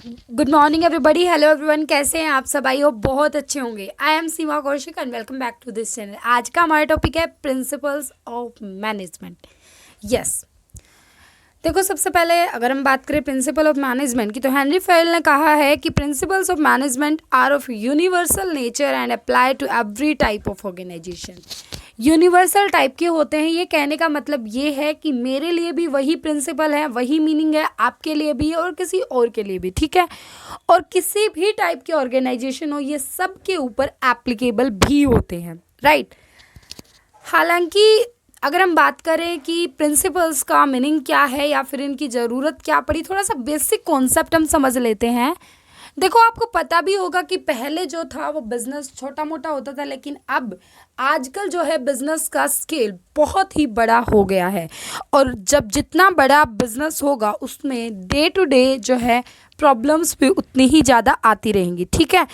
Good morning everybody. Hello everyone, कैसे हैं आप सब? आई होप बहुत अच्छे होंगे। I am Seema Kaushik and welcome back to this channel. आज का हमारा टॉपिक है प्रिंसिपल्स ऑफ मैनेजमेंट। यस, देखो, सबसे पहले अगर हम बात करें प्रिंसिपल ऑफ मैनेजमेंट की, तो हेनरी फेल ने कहा है कि principles of management are of universal nature and apply to every type of organisation. Universal type के होते हैं। ये कहने का मतलब ये है कि मेरे लिए भी वही प्रिंसिपल है, वही मीनिंग है, आपके लिए भी और किसी और के लिए भी, ठीक है। और किसी भी टाइप के ऑर्गेनाइजेशन हो, ये सब के ऊपर एप्लीकेबल भी होते हैं, राइट। हालांकि अगर हम बात करें कि प्रिंसिपल्स का मीनिंग क्या है या फिर इनकी ज़रूरत क्या पड़ी, थोड़ा सा बेसिक कॉन्सेप्ट हम समझ लेते हैं। देखो, आपको पता भी होगा कि पहले जो था वो बिजनेस छोटा मोटा होता था, लेकिन अब आजकल जो है बिजनेस का स्केल बहुत ही बड़ा हो गया है। और जब जितना बड़ा बिजनेस होगा उसमें डे टू डे जो है प्रॉब्लम्स भी उतनी ही ज़्यादा आती रहेंगी, ठीक है।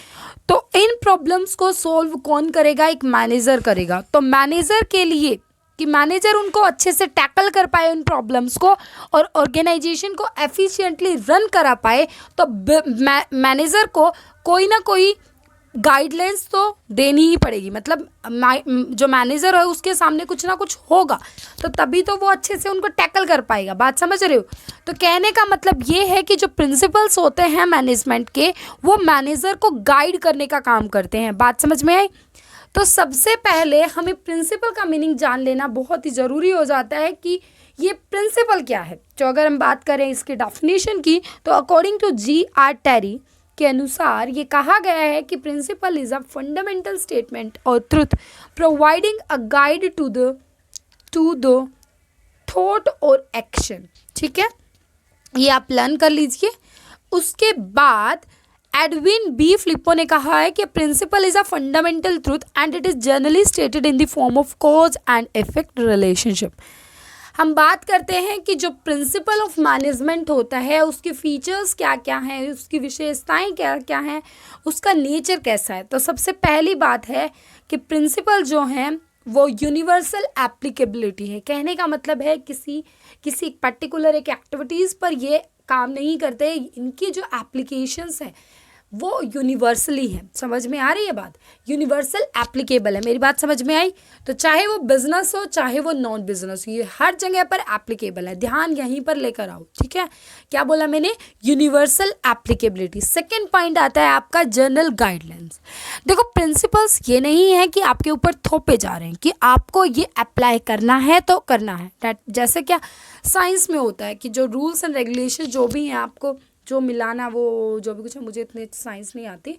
तो इन प्रॉब्लम्स को सोल्व कौन करेगा? एक मैनेजर करेगा। तो मैनेजर के लिए कि मैनेजर उनको अच्छे से टैकल कर पाए उन प्रॉब्लम्स को और ऑर्गेनाइजेशन को एफिशिएंटली रन करा पाए, तो मैनेजर को कोई ना कोई गाइडलाइंस तो देनी ही पड़ेगी। मतलब जो मैनेजर है उसके सामने कुछ ना कुछ होगा, तो तभी तो वो अच्छे से उनको टैकल कर पाएगा। बात समझ रहे हो? तो कहने का मतलब ये है कि जो प्रिंसिपल्स होते हैं मैनेजमेंट के, वो मैनेजर को गाइड करने का काम करते हैं। बात समझ में आई? तो सबसे पहले हमें प्रिंसिपल का मीनिंग जान लेना बहुत ही ज़रूरी हो जाता है कि ये प्रिंसिपल क्या है। तो अगर हम बात करें इसकी डेफिनेशन की, तो अकॉर्डिंग टू जी.आर. टेरी के अनुसार ये कहा गया है कि principle is a fundamental statement और truth providing a guide to the thought और एक्शन, ठीक है। ये आप लर्न कर लीजिए। उसके बाद एडविन बी फ्लिपो ने कहा है कि principle is a fundamental truth and it is generally stated in the form of cause and effect relationship. हम बात करते हैं कि जो प्रिंसिपल ऑफ मैनेजमेंट होता है उसके फीचर्स क्या क्या हैं, उसकी विशेषताएं क्या क्या हैं, उसका नेचर कैसा है। तो सबसे पहली बात है कि प्रिंसिपल जो हैं वो यूनिवर्सल एप्लीकेबिलिटी है। कहने का मतलब है किसी पर्टिकुलर एक एक्टिविटीज़ पर ये काम नहीं करते, इनकी जो एप्लीकेशंस हैं वो यूनिवर्सली है। समझ में आ रही है बात? यूनिवर्सल एप्लीकेबल है। मेरी बात समझ में आई? तो चाहे वो बिजनेस हो चाहे वो नॉन बिजनेस हो, ये हर जगह पर एप्लीकेबल है। ध्यान यहीं पर लेकर आओ, ठीक है। क्या बोला मैंने? Universal applicability. सेकेंड पॉइंट आता है आपका जनरल गाइडलाइंस। देखो, प्रिंसिपल्स ये नहीं है कि आपके ऊपर थोपे जा रहे हैं कि आपको ये अप्लाई करना है तो करना है। जैसे क्या साइंस में होता है कि जो रूल्स एंड रेगुलेशन जो भी हैं, आपको जो मिलाना वो जो भी कुछ है, मुझे इतने साइंस नहीं आती,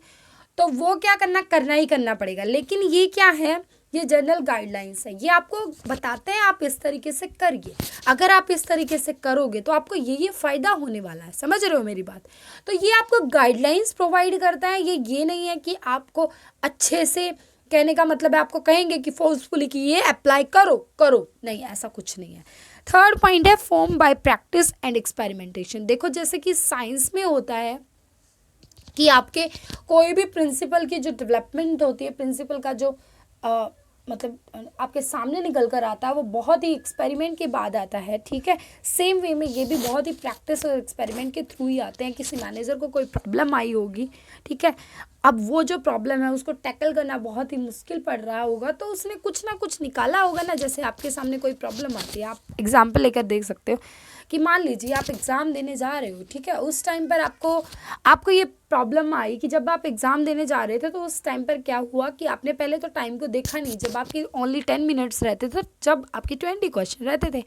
तो वो क्या करना ही करना पड़ेगा। लेकिन ये क्या है? ये जनरल गाइडलाइंस है। ये आपको बताते हैं आप इस तरीके से करिए, अगर आप इस तरीके से करोगे तो आपको ये फ़ायदा होने वाला है। समझ रहे हो मेरी बात? तो ये आपको गाइडलाइंस प्रोवाइड करता है। ये नहीं है कि आपको अच्छे से, कहने का मतलब है आपको कहेंगे कि फोर्सफुली कि ये अप्लाई करो करो, नहीं, ऐसा कुछ नहीं है। थर्ड पॉइंट है form by practice and experimentation. देखो, जैसे कि साइंस में होता है कि आपके कोई भी प्रिंसिपल की जो डेवलपमेंट होती है, प्रिंसिपल का जो मतलब आपके सामने निकल कर आता है, वो बहुत ही एक्सपेरिमेंट के बाद आता है, ठीक है। सेम वे में ये भी बहुत ही प्रैक्टिस और एक्सपेरिमेंट के थ्रू ही आते हैं। किसी मैनेजर को कोई प्रॉब्लम आई होगी, ठीक है, अब वो जो प्रॉब्लम है उसको टैकल करना बहुत ही मुश्किल पड़ रहा होगा, तो उसने कुछ ना कुछ निकाला होगा ना। जैसे आपके सामने कोई प्रॉब्लम आती है, आप एग्जाम्पल लेकर देख सकते हो कि मान लीजिए आप एग्ज़ाम देने जा रहे हो, ठीक है। उस टाइम पर आपको ये प्रॉब्लम आई कि जब आप एग्ज़ाम देने जा रहे थे तो उस टाइम पर क्या हुआ कि आपने पहले तो टाइम को देखा नहीं। जब आपके ओनली 10 मिनट्स रहते थे, जब आपके 20 क्वेश्चन रहते थे,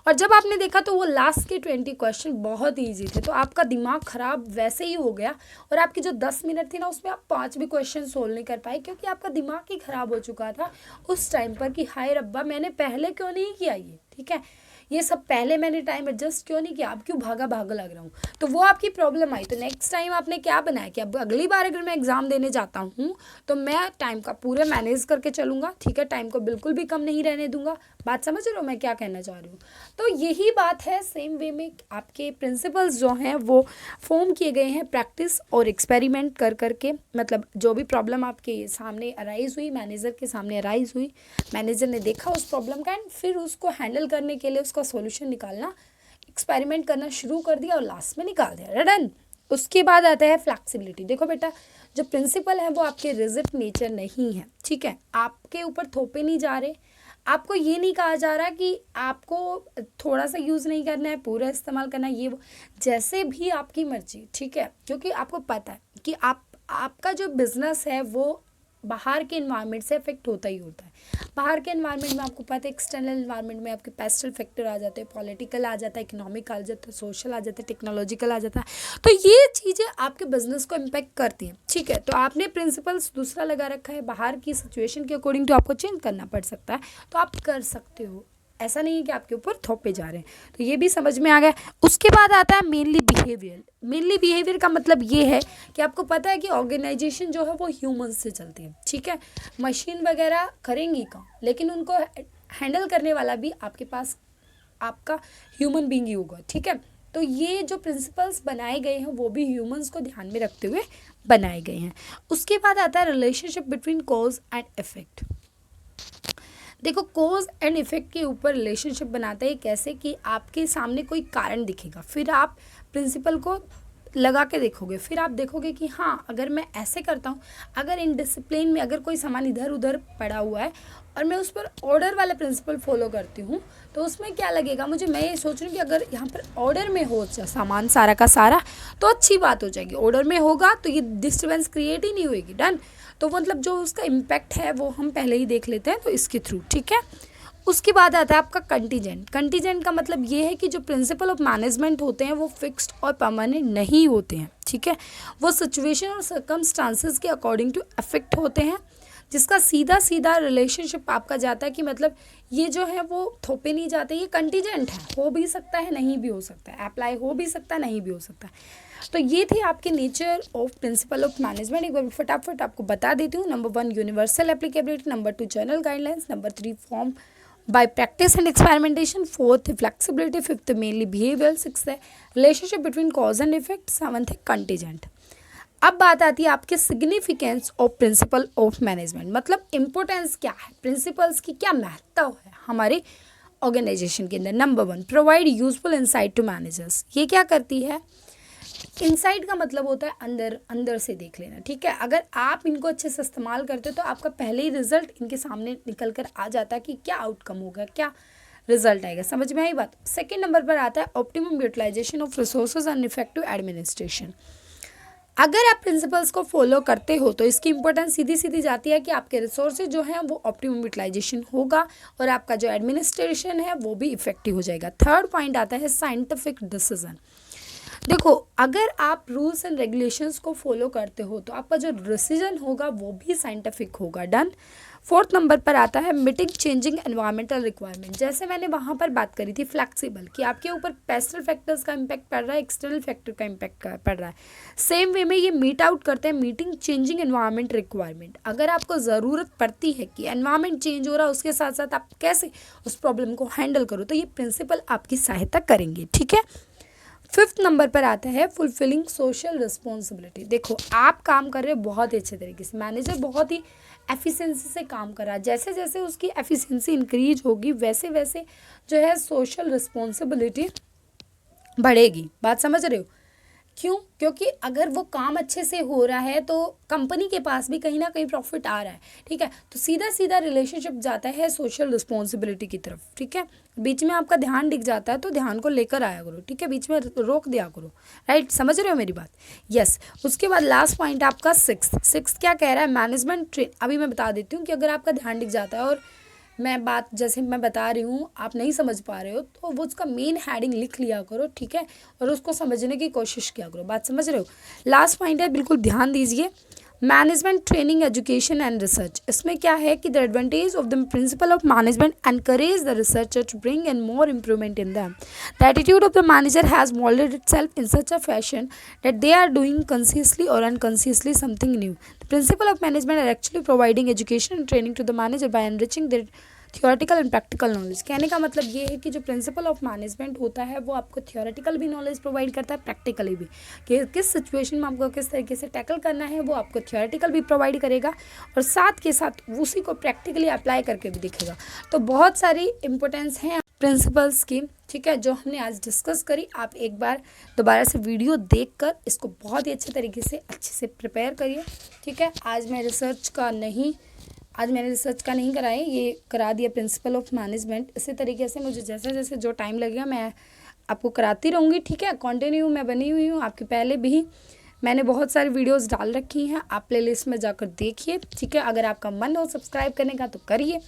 और जब आपने देखा तो वो लास्ट के 20 क्वेश्चन बहुत ईजी थे, तो आपका दिमाग ख़राब वैसे ही हो गया। और आपकी जो 10 मिनट थी ना, उसमें आप 5 भी क्वेश्चन सोल्व नहीं कर पाए, क्योंकि आपका दिमाग ही ख़राब हो चुका था उस टाइम पर कि हाय रब्बा, मैंने पहले क्यों नहीं किया ये, ठीक है, ये सब पहले मैंने टाइम एडजस्ट क्यों नहीं किया, अब क्यों भागा भागा लग रहा हूँ। तो वो आपकी प्रॉब्लम आई। तो नेक्स्ट टाइम आपने क्या बनाया कि अब अगली बार अगर मैं एग्ज़ाम देने जाता हूँ तो मैं टाइम का पूरा मैनेज करके चलूँगा, ठीक है, टाइम को बिल्कुल भी कम नहीं रहने दूंगा। बात समझ रहे हो मैं क्या कहना चाह रही हूँ? तो यही बात है। सेम वे में आपके प्रिंसिपल्स जो हैं वो फॉर्म किए गए हैं प्रैक्टिस और एक्सपेरिमेंट कर करके। मतलब जो भी प्रॉब्लम आपके सामने अराइज हुई, मैनेजर के सामने अराइज हुई, मैनेजर ने देखा उस प्रॉब्लम का एंड फिर उसको हैंडल करने के लिए उसका सॉल्यूशन निकालना, एक्सपेरिमेंट करना शुरू कर दिया और लास्ट में निकाल दिया, डन। उसके बाद आता है फ्लैक्सिबिलिटी। देखो बेटा, जो प्रिंसिपल है वो आपके रिजिड नेचर नहीं है, ठीक है, आपके ऊपर थोपे नहीं जा रहे, आपको ये नहीं कहा जा रहा कि आपको थोड़ा सा यूज़ नहीं करना है, पूरा इस्तेमाल करना है, ये वो जैसे भी आपकी मर्जी, ठीक है, क्योंकि आपको पता है कि आपका जो बिजनेस है वो बाहर के इन्वायरमेंट से इफेक्ट होता ही होता है। बाहर के इन्वायरमेंट में आपको पता है, एक्सटर्नल इन्वायरमेंट में आपके पेस्टल फैक्टर आ जाते हैं, पॉलिटिकल आ जाता है, इकोनॉमिक आ जाता है, सोशल आ जाता है, टेक्नोलॉजिकल आ जाता है। तो ये चीज़ें आपके बिजनेस को इम्पेक्ट करती हैं, ठीक है। तो आपने प्रिंसिपल्स दूसरा लगा रखा है, बाहर की सिचुएशन के अकॉर्डिंग तो आपको चेंज करना पड़ सकता है, तो आप कर सकते हो, ऐसा नहीं है कि आपके ऊपर थोपे जा रहे हैं। तो ये भी समझ में आ गया। उसके बाद आता है मेनली बिहेवियर। मेनली बिहेवियर का मतलब ये है कि आपको पता है कि ऑर्गेनाइजेशन जो है वो ह्यूमंस से चलती है, ठीक है, मशीन वगैरह करेंगी काम, लेकिन उनको हैंडल करने वाला भी आपके पास आपका ह्यूमन बीइंग ही होगा, ठीक है। तो ये जो प्रिंसिपल्स बनाए गए हैं वो भी ह्यूमंस को ध्यान में रखते हुए बनाए गए हैं। उसके बाद आता है relationship between cause and effect. देखो, कॉज एंड इफेक्ट के ऊपर रिलेशनशिप बनाते हैं कैसे कि आपके सामने कोई कारण दिखेगा, फिर आप प्रिंसिपल को लगा के देखोगे, फिर आप देखोगे कि हाँ, अगर मैं ऐसे करता हूँ, अगर इन डिसिप्लिन में अगर कोई सामान इधर उधर पड़ा हुआ है और मैं उस पर ऑर्डर वाला प्रिंसिपल फॉलो करती हूँ, तो उसमें क्या लगेगा मुझे, मैं ये सोच रही हूँ कि अगर यहाँ पर ऑर्डर में हो सामान सारा का सारा तो अच्छी बात हो जाएगी, ऑर्डर में होगा तो ये डिस्टर्बेंस क्रिएट ही नहीं होगी, डन। तो मतलब जो उसका इम्पैक्ट है वो हम पहले ही देख लेते हैं, तो इसके थ्रू, ठीक है। उसके बाद आता है आपका कंटीजेंट। कंटीजेंट का मतलब ये है कि जो प्रिंसिपल ऑफ मैनेजमेंट होते हैं वो फिक्स्ड और परमानेंट नहीं होते हैं, ठीक है, वो सिचुएशन और सर्कमस्टांसेस के अकॉर्डिंग टू अफेक्ट होते हैं, जिसका सीधा सीधा रिलेशनशिप आपका जाता है कि मतलब ये जो है वो थोपे नहीं जाते, ये कंटीजेंट है, हो भी सकता है नहीं भी हो सकता है, अप्लाई हो भी सकता है नहीं भी हो सकता है। तो ये थे आपके nature of principal of management. एक बार फटाफट आपको बता देती हूँ। Number 1 universal applicability, number 2 general guidelines, number 3 form by practice and experimentation, 4th flexibility, 5th mainly behavioral, 6th है relationship between cause and effect, 7th है contingent। अब बात आती है आपके significance of principal of management, मतलब इम्पोर्टेंस क्या है, प्रिंसिपल्स की क्या महत्व है हमारे ऑर्गेनाइजेशन के अंदर। Number 1 provide useful insight to managers. ये क्या करती है, इनसाइट का मतलब होता है अंदर अंदर से देख लेना, ठीक है। अगर आप इनको अच्छे से इस्तेमाल करते हो तो आपका पहले ही रिजल्ट इनके सामने निकल कर आ जाता है कि क्या आउटकम होगा, क्या रिजल्ट आएगा, समझ में आई बात। सेकंड नंबर पर आता है optimum utilisation of resources and effective administration. अगर आप प्रिंसिपल्स को फॉलो करते हो तो इसकी इंपॉर्टेंस सीधी सीधी जाती है कि आपके रिसोर्सेज जो हैं वो ऑप्टिमम यूटिलाइजेशन होगा और आपका जो एडमिनिस्ट्रेशन है वो भी इफेक्टिव हो जाएगा। थर्ड पॉइंट आता है साइंटिफिक डिसीजन। देखो, अगर आप रूल्स एंड रेगुलेशंस को फॉलो करते हो तो आपका जो डिसीजन होगा वो भी साइंटिफिक होगा, डन। फोर्थ नंबर पर आता है मीटिंग चेंजिंग एनवायरमेंटल रिक्वायरमेंट। जैसे मैंने वहाँ पर बात करी थी फ्लेक्सिबल, कि आपके ऊपर पेस्टल फैक्टर्स का इम्पैक्ट पड़ रहा है, एक्सटर्नल फैक्टर का इम्पैक्ट पड़ रहा है, सेम वे में ये मीट आउट करते हैं मीटिंग चेंजिंग एनवायरमेंट रिक्वायरमेंट। अगर आपको ज़रूरत पड़ती है कि एनवायरमेंट चेंज हो रहा है, उसके साथ साथ आप कैसे उस प्रॉब्लम को हैंडल करो, तो ये प्रिंसिपल आपकी सहायता करेंगे, ठीक है। फिफ्थ नंबर पर आता है फुलफिलिंग सोशल रिस्पॉन्सिबिलिटी। देखो, आप काम कर रहे हो बहुत ही अच्छे तरीके से, मैनेजर बहुत ही एफिशिएंसी से काम कर रहा है, जैसे जैसे उसकी एफिशिएंसी इंक्रीज होगी वैसे वैसे जो है सोशल रिस्पॉन्सिबिलिटी बढ़ेगी। बात समझ रहे हो? क्यों? क्योंकि अगर वो काम अच्छे से हो रहा है तो कंपनी के पास भी कहीं ना कहीं प्रॉफिट आ रहा है, ठीक है। तो सीधा सीधा रिलेशनशिप जाता है सोशल रिस्पॉन्सिबिलिटी की तरफ, ठीक है। बीच में आपका ध्यान दिख जाता है तो ध्यान को लेकर आया करो, ठीक है, बीच में रोक दिया करो, राइट, समझ रहे हो मेरी बात? यस। उसके बाद लास्ट पॉइंट आपका सिक्स क्या कह रहा है, मैनेजमेंट ट्रेन। अभी मैं बता देती हूँ कि अगर आपका ध्यान दिख जाता है और मैं बात जैसे मैं बता रही हूँ आप नहीं समझ पा रहे हो तो वो उसका मेन हेडिंग लिख लिया करो, ठीक है, और उसको समझने की कोशिश किया करो। बात समझ रहे हो? लास्ट पॉइंट है, बिल्कुल ध्यान दीजिए, management training education and research. इसमें क्या है कि the advantage of the principle of management encourage the researcher to bring in more improvement in them. The attitude of the manager has moulded itself in such a fashion that they are doing consciously or unconsciously something new. The principle of management are actually providing education and training to the manager by enriching their theoretical and practical knowledge. कहने का मतलब ये है कि जो principal of management होता है वो आपको थियोरेटिकल भी नॉलेज प्रोवाइड करता है, प्रैक्टिकली भी, कि किस सिचुएशन में आपको किस तरीके से टैकल करना है वो आपको थियोरेटिकल भी प्रोवाइड करेगा और साथ के साथ उसी को प्रैक्टिकली अप्लाई करके भी दिखेगा। तो बहुत सारी इंपॉर्टेंस हैं प्रिंसिपल्स की, ठीक है, जो हमने आज डिस्कस करी। आप एक बार दोबारा से वीडियो देखकर इसको बहुत ही अच्छे तरीके से अच्छे से प्रिपेयर करिए, ठीक है। आज मैंने रिसर्च का नहीं कराया, ये करा दिया प्रिंसिपल ऑफ मैनेजमेंट। इसी तरीके से मुझे जैसे जैसे जो टाइम लगेगा मैं आपको कराती रहूँगी, ठीक है। कंटिन्यू मैं बनी हुई हूँ आपके, पहले भी मैंने बहुत सारी वीडियोस डाल रखी हैं, आप प्लेलिस्ट में जाकर देखिए, ठीक है। अगर आपका मन हो सब्सक्राइब करने का तो करिए।